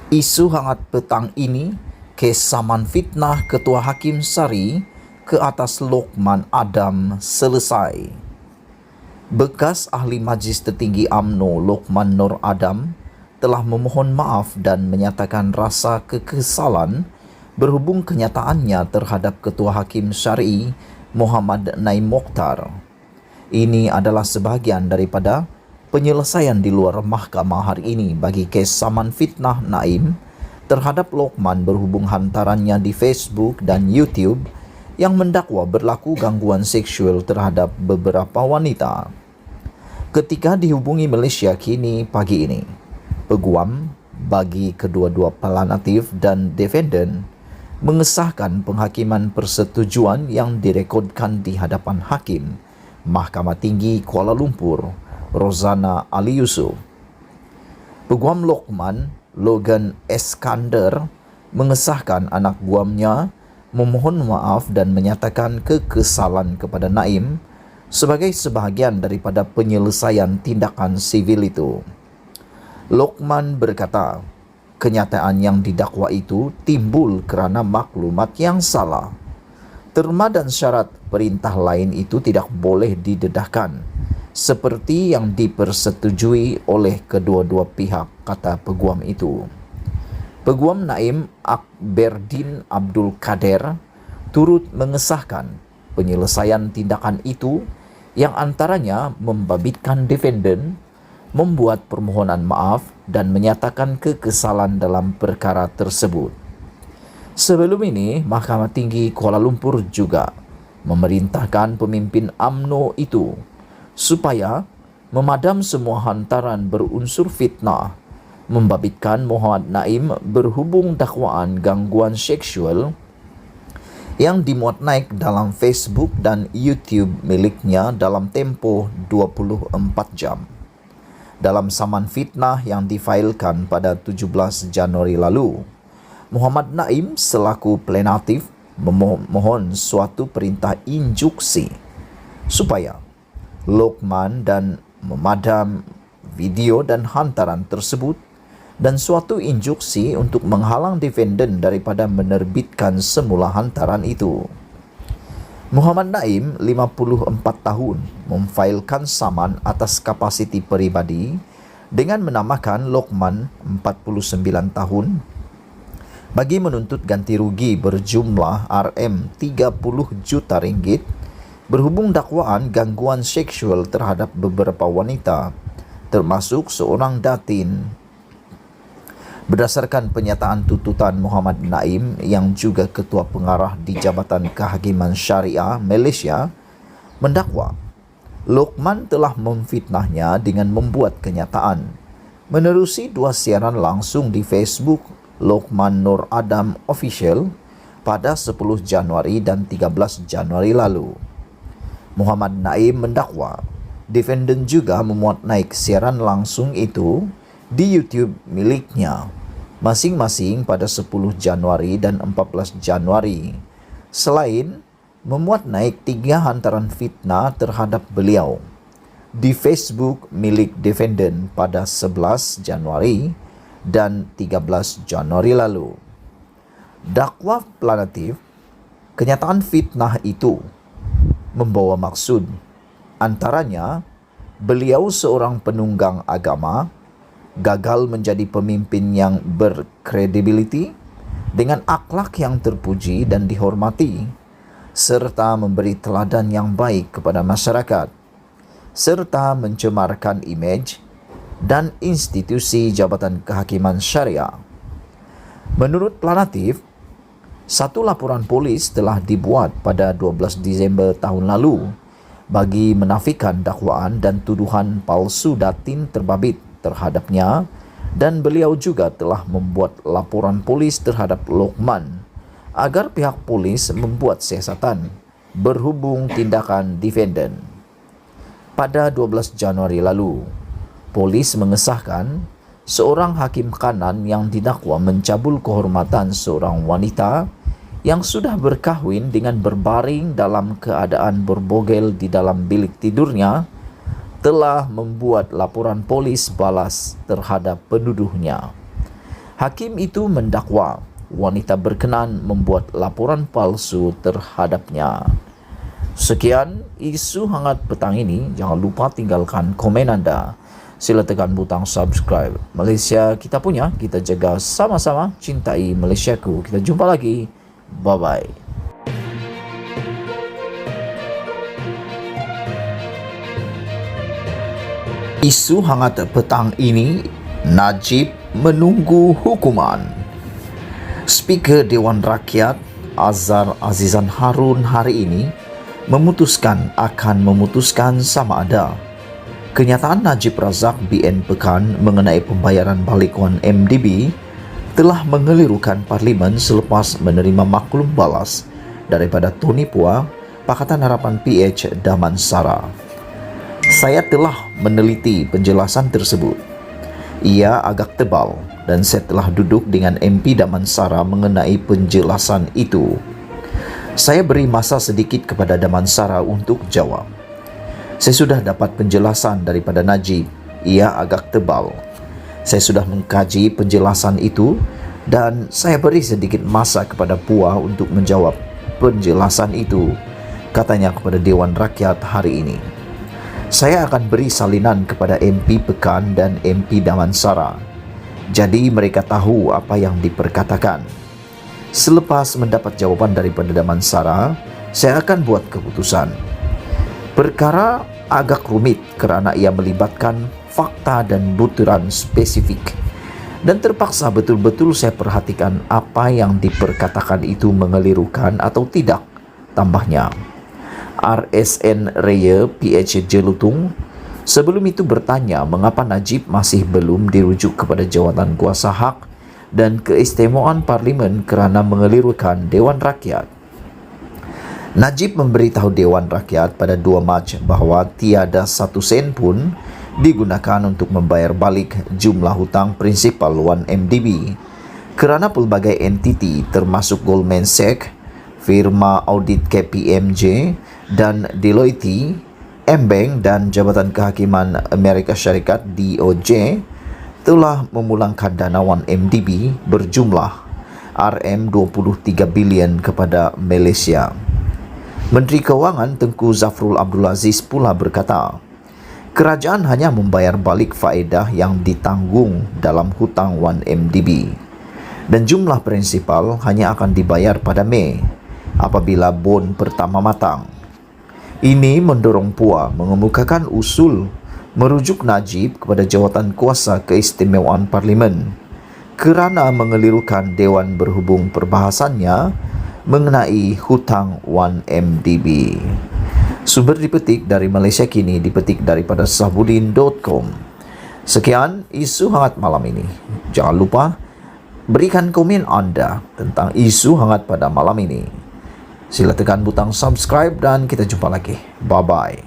Isu hangat petang ini, kes saman fitnah Ketua Hakim Syari ke atas Lokman Adam selesai. Bekas ahli Majlis Tertinggi UMNO Lokman Nur Adam telah memohon maaf dan menyatakan rasa kekesalan berhubung kenyataannya terhadap Ketua Hakim Syari Muhammad Naim Mokhtar. Ini adalah sebahagian daripada penyelesaian di luar mahkamah hari ini bagi kes saman fitnah Naim terhadap Lokman berhubung hantarannya di Facebook dan YouTube yang mendakwa berlaku gangguan seksual terhadap beberapa wanita. Ketika dihubungi Malaysia kini pagi ini, peguam bagi kedua-dua pelanatif dan defendant mengesahkan penghakiman persetujuan yang direkodkan di hadapan Hakim Mahkamah Tinggi Kuala Lumpur, Rozana Ali Yusof. Peguam Lokman, Logan Eskander, mengesahkan anak guamnya memohon maaf dan menyatakan kekesalan kepada Naim sebagai sebahagian daripada penyelesaian tindakan sivil itu. Lokman berkata, kenyataan yang didakwa itu timbul kerana maklumat yang salah. Terma dan syarat perintah lain itu tidak boleh didedahkan, seperti yang dipersetujui oleh kedua-dua pihak, kata peguam itu. Peguam Naim Akberdin Abdul Kader turut mengesahkan penyelesaian tindakan itu yang antaranya membabitkan defendant membuat permohonan maaf dan menyatakan kekesalan dalam perkara tersebut. Sebelum ini, Mahkamah Tinggi Kuala Lumpur juga memerintahkan pemimpin UMNO itu supaya memadam semua hantaran berunsur fitnah membabitkan Muhammad Naim berhubung dakwaan gangguan seksual yang dimuat naik dalam Facebook dan YouTube miliknya dalam tempoh 24 jam. Dalam saman fitnah yang difailkan pada 17 Januari lalu, Muhammad Naim selaku plenatif memohon suatu perintah injuksi supaya Lokman dan memadam video dan hantaran tersebut dan suatu injuksi untuk menghalang defendant daripada menerbitkan semula hantaran itu. Muhammad Naim, 54 tahun, memfailkan saman atas kapasiti peribadi dengan menamakan Lokman, 49 tahun, bagi menuntut ganti rugi berjumlah RM30 juta ringgit berhubung dakwaan gangguan seksual terhadap beberapa wanita, termasuk seorang datin. Berdasarkan penyataan tuntutan Muhammad Naim yang juga Ketua Pengarah di Jabatan Kehakiman Syariah Malaysia mendakwa Lokman telah memfitnahnya dengan membuat kenyataan menerusi 2 siaran langsung di Facebook Lokman Nur Adam Official pada 10 Januari dan 13 Januari lalu. Muhammad Naim mendakwa defendant juga memuat naik siaran langsung itu di YouTube miliknya masing-masing pada 10 Januari dan 14 Januari, selain memuat naik 3 hantaran fitnah terhadap beliau di Facebook milik defendant pada 11 Januari dan 13 Januari lalu. Dakwa planatif, kenyataan fitnah itu membawa maksud antaranya beliau seorang penunggang agama gagal menjadi pemimpin yang berkredibiliti dengan akhlak yang terpuji dan dihormati serta memberi teladan yang baik kepada masyarakat serta mencemarkan imej dan institusi Jabatan Kehakiman Syariah. Menurut planatif, satu laporan polis telah dibuat pada 12 Disember tahun lalu bagi menafikan dakwaan dan tuduhan palsu datin terbabit terhadapnya, dan beliau juga telah membuat laporan polis terhadap Lokman agar pihak polis membuat siasatan berhubung tindakan defendant. Pada 12 Januari lalu, polis mengesahkan seorang hakim kanan yang didakwa mencabul kehormatan seorang wanita yang sudah berkahwin dengan berbaring dalam keadaan berbogel di dalam bilik tidurnya telah membuat laporan polis balas terhadap penuduhnya. Hakim itu mendakwa wanita berkenan membuat laporan palsu terhadapnya. Sekian isu hangat petang ini. Jangan lupa tinggalkan komen anda. Sila tekan butang subscribe. Malaysia kita punya, kita jaga sama-sama. Cintai Malaysiaku. Kita jumpa lagi. Bye-bye. Isu hangat petang ini, Najib menunggu hukuman. Speaker Dewan Rakyat Azhar Azizan Harun hari ini akan memutuskan sama ada kenyataan Najib Razak BN Pekan mengenai pembayaran balik 1MDB telah mengelirukan Parlimen selepas menerima maklum balas daripada Tony Pua, Pakatan Harapan PH Damansara. Saya telah meneliti penjelasan tersebut. Ia agak tebal dan saya telah duduk dengan MP Damansara mengenai penjelasan itu. Saya beri masa sedikit kepada Damansara untuk jawab. Saya sudah dapat penjelasan daripada Najib. Ia agak tebal. Saya sudah mengkaji penjelasan itu dan saya beri sedikit masa kepada Pua untuk menjawab penjelasan itu, katanya kepada Dewan Rakyat hari ini. Saya akan beri salinan kepada MP Pekan dan MP Damansara. Jadi mereka tahu apa yang diperkatakan. Selepas mendapat jawapan daripada Damansara, saya akan buat keputusan. Perkara agak rumit kerana ia melibatkan fakta dan butiran spesifik. Dan terpaksa betul-betul saya perhatikan apa yang diperkatakan itu mengelirukan atau tidak, tambahnya. RSN Raya PH Jelutung sebelum itu bertanya mengapa Najib masih belum dirujuk kepada jawatan kuasa hak dan keistimewaan Parlimen kerana mengelirukan Dewan Rakyat. Najib memberitahu Dewan Rakyat pada 2 Mac bahawa tiada 1 sen pun digunakan untuk membayar balik jumlah hutang prinsipal 1MDB kerana pelbagai entiti termasuk Goldman Sachs, firma audit KPMG dan Deloitte, M-Bank dan Jabatan Kehakiman Amerika Syarikat DOJ telah memulangkan dana 1MDB berjumlah RM23 bilion kepada Malaysia. Menteri Kewangan Tengku Zafrul Abdul Aziz pula berkata, kerajaan hanya membayar balik faedah yang ditanggung dalam hutang 1MDB dan jumlah prinsipal hanya akan dibayar pada Mei apabila bon pertama matang. Ini mendorong Pua mengemukakan usul merujuk Najib kepada jawatan kuasa keistimewaan Parlimen kerana mengelirukan Dewan berhubung perbahasannya mengenai hutang 1MDB. Sumber dipetik dari Malaysia Kini, dipetik daripada sahbudin.com. Sekian isu hangat malam ini. Jangan lupa berikan komen anda tentang isu hangat pada malam ini. Sila tekan butang subscribe dan kita jumpa lagi. Bye-bye.